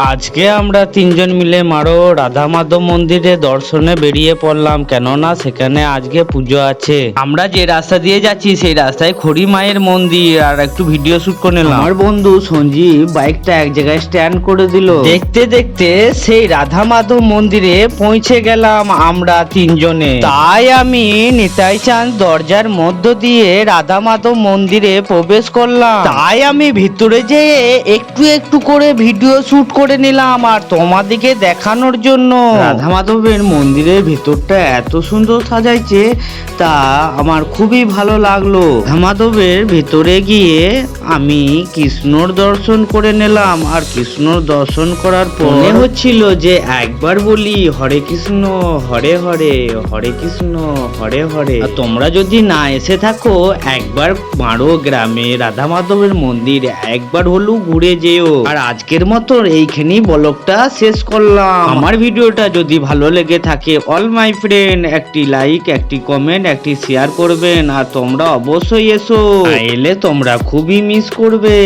আজকে আমরা তিনজন মিলে মারো রাধা মাধব মন্দিরে দর্শনে বেরিয়ে পড়লাম, কেননা সেখানে আজকে পুজো আছে। আমরা যে রাস্তা দিয়ে যাচ্ছি সেই রাস্তায় খড়ি মায়ের মন্দির, আর একটু ভিডিও শুট করে নিলাম। আমার বন্ধু সঞ্জীব বাইকটা এক জায়গায় স্ট্যান্ড করে দিল। দেখতে দেখতে সেই রাধা মাধব মন্দিরে পৌঁছে গেলাম আমরা তিনজনে। তাই আমি নিতাই চাঁদ দরজার মধ্য দিয়ে রাধা মাধব মন্দিরে প্রবেশ করলাম। তাই আমি ভিতরে যেয়ে একটু একটু করে ভিডিও শুট করে নিলাম আর তোমাদেরকে দেখানোর জন্য। রাধা মাধবের মন্দিরের ভিতরটা এত সুন্দর সাজাইছে, তা আমার খুবই ভালো লাগলো। রাধা মাধবের ভিতরে গিয়ে আমি কৃষ্ণর দর্শন করে নিলাম, আর কৃষ্ণর দর্শন করার পর মনে হচ্ছিল যে একবার বলি হরে কৃষ্ণ হরে হরে, হরে কৃষ্ণ হরে হরে। আর তোমরা যদি না এসে থাকো একবার মারো গ্রামে রাধা মাধবের মন্দির একবার হলেও ঘুরে যেও। আর আজকের মতো এইখানেই ব্লগটা শেষ করলাম। আমার ভিডিওটা যদি ভালো লেগে থাকে অল মাই ফ্রেন্ড একটি লাইক, একটি কমেন্ট, একটি শেয়ার করবেন। আর তোমরা অবশ্যই এসো, এলে তোমরা খুবই মিস করবে।